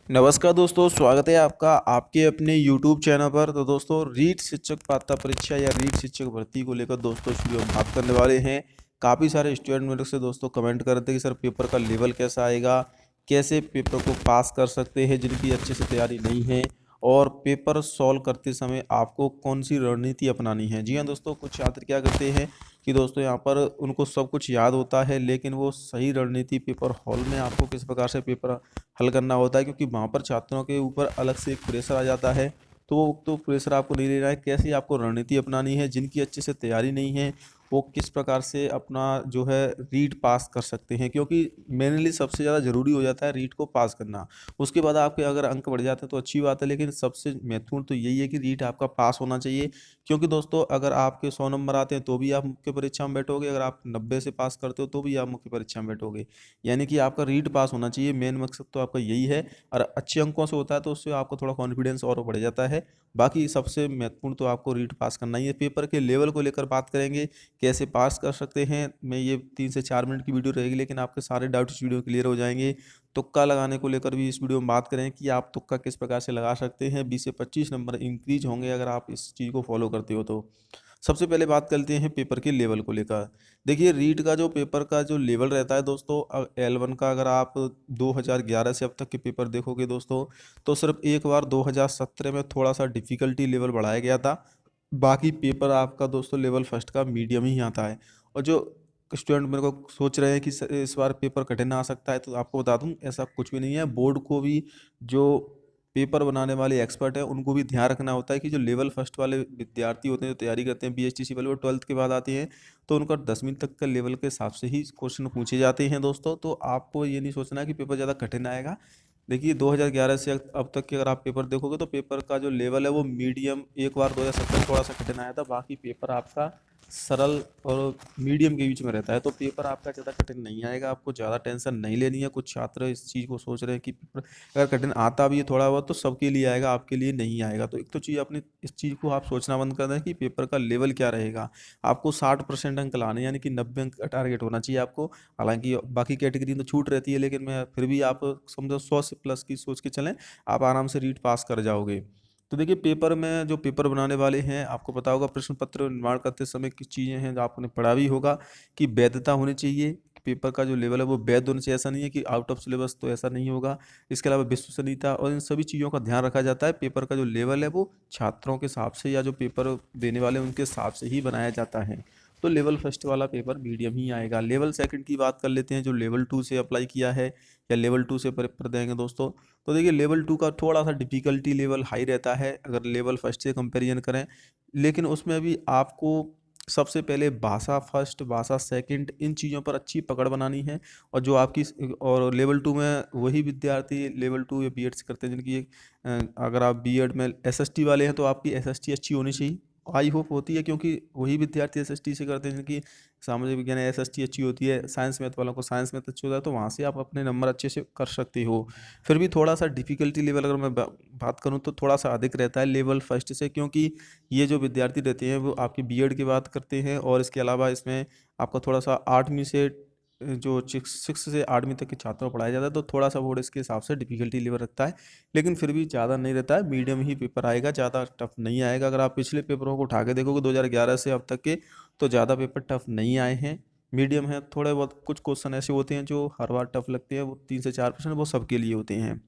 नमस्कार दोस्तों, स्वागत है आपका आपके अपने YouTube चैनल पर। तो दोस्तों, रीट शिक्षक पात्रता परीक्षा या रीट शिक्षक भर्ती को लेकर दोस्तों इस वीडियो में बात करने वाले हैं। काफ़ी सारे स्टूडेंट मेरे से दोस्तों कमेंट करते हैं कि सर पेपर का लेवल कैसा आएगा, कैसे पेपर को पास कर सकते हैं जिनकी अच्छे से तैयारी नहीं है, और पेपर सॉल्व करते समय आपको कौन सी रणनीति अपनानी है। जी हाँ दोस्तों, कुछ छात्र क्या करते हैं कि दोस्तों यहाँ पर उनको सब कुछ याद होता है, लेकिन वो सही रणनीति पेपर हॉल में आपको किस प्रकार से पेपर हल करना होता है, क्योंकि वहाँ पर छात्रों के ऊपर अलग से एक प्रेशर आ जाता है। तो प्रेशर आपको नहीं लेना है, कैसे आपको रणनीति अपनानी है। जिनकी अच्छे से तैयारी नहीं है वो किस प्रकार से अपना जो है रीट पास कर सकते हैं, क्योंकि मेनली सबसे ज़्यादा ज़रूरी हो जाता है रीट को पास करना। उसके बाद आपके अगर अंक बढ़ जाते हैं तो अच्छी बात है, लेकिन सबसे महत्वपूर्ण तो यही है कि रीट आपका पास होना चाहिए। क्योंकि दोस्तों, अगर आपके 100 नंबर आते हैं तो भी आप मुख्य परीक्षा में बैठोगे, अगर आप 90 से पास करते हो तो भी आप मुख्य परीक्षा में बैठोगे। यानी कि आपका रीड पास होना चाहिए, मेन मकसद तो आपका यही है। और अच्छे अंकों से होता है तो उससे आपको थोड़ा कॉन्फिडेंस और बढ़ जाता है। बाकी सबसे महत्वपूर्ण तो आपको रीड पास करना ही है। पेपर के लेवल को लेकर बात करेंगे, कैसे पास कर सकते हैं। मैं ये 3 से 4 मिनट की वीडियो रहेगी, लेकिन आपके सारे डाउट इस वीडियो क्लियर हो जाएंगे। तुक्का लगाने को लेकर भी इस वीडियो में बात करें कि आप तुक्का किस प्रकार से लगा सकते हैं। 20 से 25 नंबर इंक्रीज होंगे अगर आप इस चीज़ को फॉलो करते हो तो। सबसे पहले बात करते हैं पेपर के लेवल को लेकर। देखिए, रीट का जो पेपर का जो लेवल रहता है दोस्तों, L1 का अगर आप 2011 से अब तक के पेपर देखोगे दोस्तों, तो सिर्फ एक बार 2017 में थोड़ा सा डिफ़िकल्टी लेवल बढ़ाया गया था। बाकी पेपर आपका दोस्तों लेवल फर्स्ट का मीडियम ही आता है। और जो स्टूडेंट मेरे को सोच रहे हैं कि इस बार पेपर कठिन आ सकता है, तो आपको बता दूं ऐसा कुछ भी नहीं है। बोर्ड को भी जो पेपर बनाने वाले एक्सपर्ट हैं उनको भी ध्यान रखना होता है कि जो लेवल फर्स्ट वाले विद्यार्थी होते हैं, जो तैयारी करते हैं BHTC वाले, वो 12th के बाद आते हैं, तो उनका 10वीं तक का लेवल के हिसाब से ही क्वेश्चन पूछे जाते हैं दोस्तों। तो आपको ये नहीं सोचना कि पेपर ज़्यादा कठिन आएगा। देखिए, 2011 से अब तक के अगर आप पेपर देखोगे तो पेपर का जो लेवल है वो मीडियम। एक बार 2017 थोड़ा सा कठिन आया था, बाकी पेपर आपका सरल और मीडियम के बीच में रहता है। तो पेपर आपका ज़्यादा कठिन नहीं आएगा, आपको ज़्यादा टेंशन नहीं लेनी है। कुछ छात्र इस चीज़ को सोच रहे हैं कि पेपर अगर कठिन आता भी है थोड़ा बहुत तो सबके लिए आएगा, आपके लिए नहीं आएगा। तो एक तो चीज़ अपनी इस चीज़ को आप सोचना बंद कर दें कि पेपर का लेवल क्या रहेगा। आपको 60% अंक लाने, यानी कि 90 अंक का टारगेट होना चाहिए आपको। हालांकि बाकी कैटेगरी में तो छूट रहती है, लेकिन मैं फिर भी आप समझो 100 से प्लस की सोच के चलें, आप आराम से रीट पास कर जाओगे। तो देखिए, पेपर में जो पेपर बनाने वाले हैं, आपको पता होगा प्रश्न पत्र निर्माण करते समय किस चीज़ें हैं जो आपने पढ़ा भी होगा कि वैधता होनी चाहिए। पेपर का जो लेवल है वो वैध होना चाहिए, ऐसा नहीं है कि आउट ऑफ सिलेबस, तो ऐसा नहीं होगा। इसके अलावा विश्वसनीयता और इन सभी चीज़ों का ध्यान रखा जाता है। पेपर का जो लेवल है वो छात्रों के हिसाब से या जो पेपर देने वाले हैं उनके हिसाब से ही बनाया जाता है। तो लेवल फर्स्ट वाला पेपर मीडियम ही आएगा। लेवल सेकंड की बात कर लेते हैं, जो लेवल टू से अप्लाई किया है या लेवल टू से पेपर देंगे दोस्तों। तो देखिए, लेवल टू का थोड़ा सा डिफ़िकल्टी लेवल हाई रहता है अगर लेवल फर्स्ट से कंपैरिजन करें। लेकिन उसमें भी आपको सबसे पहले भाषा फर्स्ट, भाषा सेकंड, इन चीज़ों पर अच्छी पकड़ बनानी है। और जो आपकी और लेवल टू में वही विद्यार्थी लेवल टू या बीएड से करते हैं जिनकी अगर आप बीएड में एसएसटी वाले हैं तो आपकी एसएसटी अच्छी होनी चाहिए। आई होप होती है, क्योंकि वही विद्यार्थी एसएसटी से करते हैं जिनकी सामाजिक विज्ञान एसएसटी अच्छी होती है। साइंस मैथ वालों को साइंस मैथ अच्छी होता है, तो वहाँ से आप अपने नंबर अच्छे से कर सकते हो। फिर भी थोड़ा सा डिफ़िकल्टी लेवल अगर मैं बात करूँ तो थोड़ा सा अधिक रहता है लेवल फर्स्ट से, क्योंकि ये जो विद्यार्थी रहते हैं वो आपकी बीएड की बात करते हैं। और इसके अलावा इसमें आपका थोड़ा सा 8वीं से जो 6 से 8वीं तक के छात्रों को पढ़ाया जाता है, तो थोड़ा सा बोर्ड इसके हिसाब से डिफ़िकल्टी लेवल रखता है। लेकिन फिर भी ज़्यादा नहीं रहता है, मीडियम ही पेपर आएगा, ज़्यादा टफ नहीं आएगा। अगर आप पिछले पेपरों को उठा के देखोगे 2011 से अब तक के, तो ज़्यादा पेपर टफ नहीं आए हैं, मीडियम है। थोड़े बहुत कुछ क्वेश्चन ऐसे होते हैं जो हर बार टफ लगते हैं, वो 3 से 4%, वो सबके लिए होते हैं।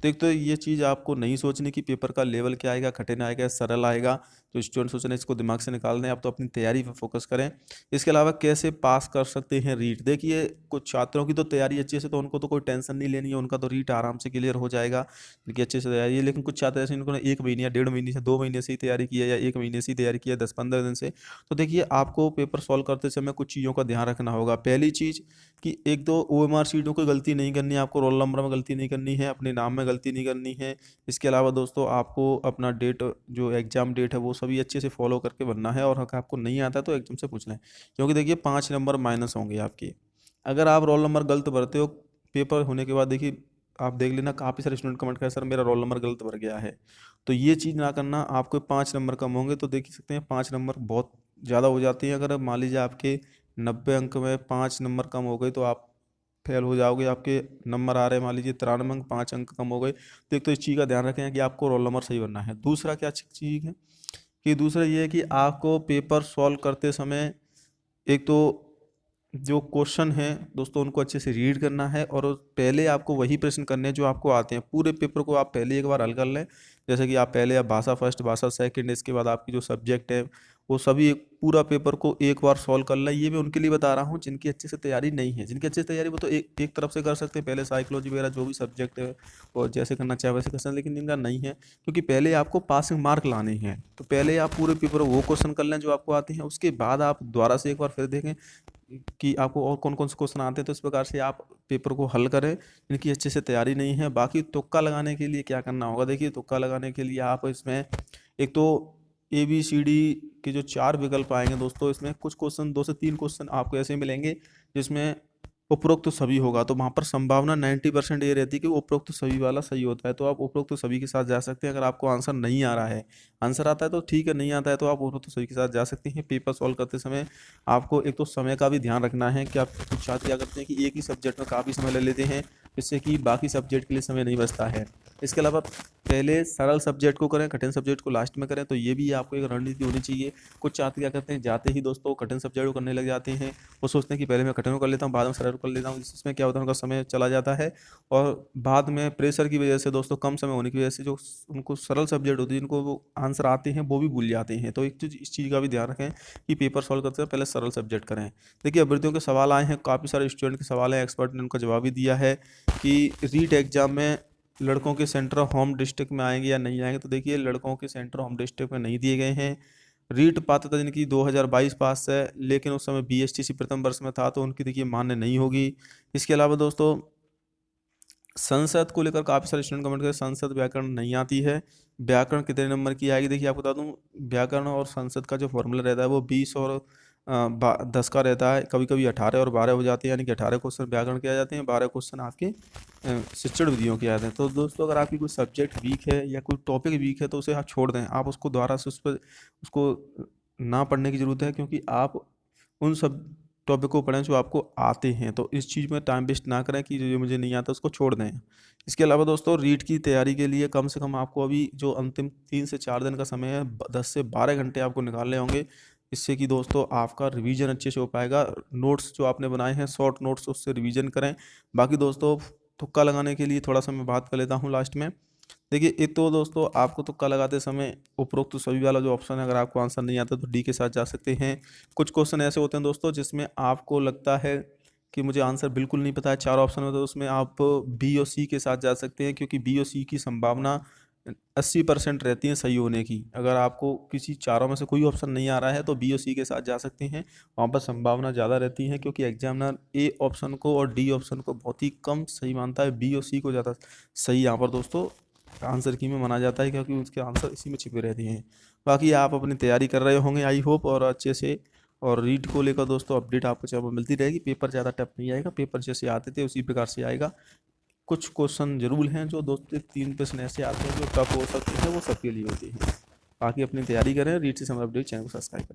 तो एक तो ये चीज़ आपको नहीं सोचनी कि पेपर का लेवल क्या आएगा, कठिन आएगा, सरल आएगा। तो स्टूडेंट सोच रहे हैं इसको दिमाग से निकाल दें, आप तो अपनी तैयारी पर फोकस करें। इसके अलावा कैसे पास कर सकते हैं रीट, देखिए कुछ छात्रों की तो तैयारी अच्छी से, तो उनको तो कोई टेंशन नहीं लेनी है, उनका तो रीट आराम से क्लियर हो जाएगा, उनकी अच्छे से तैयारी है। लेकिन कुछ छात्र ऐसे इनको 1 महीने या 1.5 महीने से 2 महीने से ही तैयारी की है, या 1 महीने से ही तैयारी की है, 10-15 दिन से। तो देखिए, आपको पेपर सॉल्व करते समय कुछ चीज़ों का ध्यान रखना होगा। पहली चीज़ कि एक दो ओएमआर शीटों को गलती नहीं करनी है, आपको रोल नंबर में गलती नहीं करनी है, अपने नाम में गलती नहीं करनी है। इसके अलावा दोस्तों, आपको अपना डेट, जो एग्ज़ाम डेट है, वो सभी अच्छे से फॉलो करके बनना है। और अगर आपको नहीं आता है तो एग्जाम से पूछ लें, क्योंकि देखिए 5 नंबर माइनस होंगे आपके अगर आप रोल नंबर गलत भरते हो। पेपर होने के बाद देखिए, आप देख लेना, काफ़ी सारे स्टूडेंट कमेंट करें सर मेरा रोल नंबर गलत भर गया है। तो ये चीज़ ना करना, आपको 5 नंबर कम होंगे। तो देख ही सकते हैं 5 नंबर बहुत ज़्यादा हो जाती हैं। अगर मान लीजिए आपके 90 अंक में 5 नंबर कम हो गए, तो आप फेल हो जाओगे, आपके नंबर आ रहे हैं मान लीजिए 93 अंक, 5 अंक कम हो गए, तो एक तो इस चीज़ का ध्यान रखें कि आपको रोल नंबर सही भरना है। दूसरा क्या चीज़ है कि दूसरा ये है कि आपको पेपर सॉल्व करते समय एक तो जो क्वेश्चन है दोस्तों उनको अच्छे से रीड करना है, और पहले आपको वही प्रश्न करने हैं जो आपको आते हैं। पूरे पेपर को आप पहले एक बार हल कर लें, जैसे कि आप पहले आप भाषा फर्स्ट, भाषा सेकंड, इसके बाद आपकी जो सब्जेक्ट है वो सभी एक पूरा पेपर को एक बार सॉल्व कर लें। ये मैं उनके लिए बता रहा हूँ जिनकी अच्छे से तैयारी नहीं है। जिनकी अच्छे से तैयारी वो तो एक तरफ से कर सकते हैं, पहले साइकोलॉजी वगैरह जो भी सब्जेक्ट है और जैसे करना चाहे वैसे कर सकते हैं, लेकिन जिनका नहीं है, क्योंकि पहले आपको पासिंग मार्क लाने हैं, तो पहले आप पूरे पेपर वो क्वेश्चन कर लें जो आपको आते हैं, उसके बाद आप दोबारा से एक बार फिर देखें कि आपको और कौन कौन से क्वेश्चन आते हैं, तो इस प्रकार से आप पेपर को हल करें जिनकी अच्छे से तैयारी नहीं है। बाकी तुक्का लगाने के लिए क्या करना होगा, देखिए तुक्का लगाने के लिए आप इसमें एक तो ABCD के जो 4 विकल्प आएंगे दोस्तों, इसमें कुछ क्वेश्चन 2 से 3 क्वेश्चन आपको ऐसे मिलेंगे जिसमें उपरोक्त सभी होगा, तो वहाँ पर संभावना 90% ये रहती है कि वो उपरोक्त सभी वाला सही होता है, तो आप उपरोक्त सभी के साथ जा सकते हैं। अगर आपको आंसर नहीं आ रहा है, आंसर आता है तो ठीक है, नहीं आता है तो आप उपरोक्त सभी के साथ जा सकते हैं। पेपर सॉल्व करते समय आपको एक तो समय का भी ध्यान रखना है कि आप कुछ छात्र क्या करते हैं कि एक ही सब्जेक्ट में काफ़ी समय ले लेते हैं, जिससे कि बाकी सब्जेक्ट के लिए समय नहीं बचता है। इसके अलावा पहले सरल सब्जेक्ट को करें, कठिन सब्जेक्ट को लास्ट में करें, तो ये भी आपको एक रणनीति होनी चाहिए। कुछ छात्र क्या करते हैं, जाते ही दोस्तों कठिन सब्जेक्ट को करने लग जाते हैं, वो सोचते हैं कि पहले मैं कठिन को कर लेता हूँ, बाद में सरल को कर लेता हूँ, इसमें क्या होता है उनका समय चला जाता है, और बाद में प्रेशर की वजह से दोस्तों, कम समय होने की वजह से जो उनको सरल सब्जेक्ट होती है जिनको वो आंसर आते हैं वो भी भूल जाते हैं। तो एक चीज़ इस चीज़ का भी ध्यान रखें कि पेपर सॉल्व करते हैं पहले सरल सब्जेक्ट करें। देखिए अभ्यर्थियों के सवाल आए हैं, काफ़ी सारे स्टूडेंट के सवाल हैं, एक्सपर्ट ने उनका जवाब भी दिया है कि रीट एग्जाम में लड़कों के सेंटर होम डिस्ट्रिक्ट में आएंगे या नहीं आएंगे। तो देखिए लड़कों के सेंटर होम डिस्ट्रिक्ट में नहीं दिए गए हैं। रीट पात्रता जिनकी 2022 पास है, लेकिन उस समय BSTC प्रथम वर्ष में था, तो उनकी देखिए मान्य नहीं होगी। इसके अलावा दोस्तों संसद को लेकर काफ़ी सारे स्टूडेंट कमेंट करें, संसद व्याकरण नहीं आती है। व्याकरण कितने नंबर की आएगी, देखिए आपको बता दूं, व्याकरण और संसद का जो फॉर्मूला रहता है वो 20 और 10 का रहता है। कभी कभी 18 और 12 हो जाते हैं, यानी कि 18 क्वेश्चन व्याकरण के आ जाते हैं, 12 क्वेश्चन आपके शिक्षण विधियों के आते हैं। तो दोस्तों अगर आपकी कोई सब्जेक्ट वीक है या कोई टॉपिक वीक है तो उसे आप छोड़ दें, आप उसको दोबारा से उस पर उसको ना पढ़ने की ज़रूरत है, क्योंकि आप उन सब टॉपिक को पढ़ें जो आपको आते हैं। तो इस चीज़ में टाइम वेस्ट ना करें कि जो मुझे नहीं आता उसको छोड़ दें। इसके अलावा दोस्तों रीट की तैयारी के लिए कम से कम आपको अभी जो अंतिम 3 से 4 दिन का समय है, 10 से 12 घंटे आपको निकालने होंगे, इससे कि दोस्तों आपका रिवीजन अच्छे से हो पाएगा। नोट्स जो आपने बनाए हैं शॉर्ट नोट्स, उससे रिवीजन करें। बाकी दोस्तों तुक्का लगाने के लिए थोड़ा सा मैं बात कर लेता हूँ लास्ट में। देखिए एक तो दोस्तों आपको तुक्का लगाते समय उपरोक्त सभी वाला जो ऑप्शन है, अगर आपको आंसर नहीं आता तो D के साथ जा सकते हैं। कुछ क्वेश्चन ऐसे होते हैं दोस्तों जिसमें आपको लगता है कि मुझे आंसर बिल्कुल नहीं पता है, 4 ऑप्शन में, तो उसमें आप B और C के साथ जा सकते हैं, क्योंकि B और C की संभावना 80% रहती है सही होने की। अगर आपको किसी चारों में से कोई ऑप्शन नहीं आ रहा है तो B और C के साथ जा सकते हैं, वहाँ पर संभावना ज़्यादा रहती है, क्योंकि एग्जामिनर A ऑप्शन को और D ऑप्शन को बहुत ही कम सही मानता है, B और C को ज़्यादा सही यहाँ पर दोस्तों आंसर की में माना जाता है, क्योंकि उसके आंसर इसी में छिपे रहते हैं। बाकी आप अपनी तैयारी कर रहे होंगे आई होप, और अच्छे से। और रीट को लेकर दोस्तों अपडेट आपको चैनल पर मिलती रहेगी। पेपर ज़्यादा टफ नहीं आएगा, पेपर जैसे आते थे उसी प्रकार से आएगा। कुछ क्वेश्चन जरूर हैं जो 2 से 3 प्रश्न ऐसे आते हैं जो टफ हो सकते हैं, वो सबके लिए होते हैं। बाकी अपनी तैयारी करें। रीट से समय अपडेट चैनल को सब्सक्राइब करें।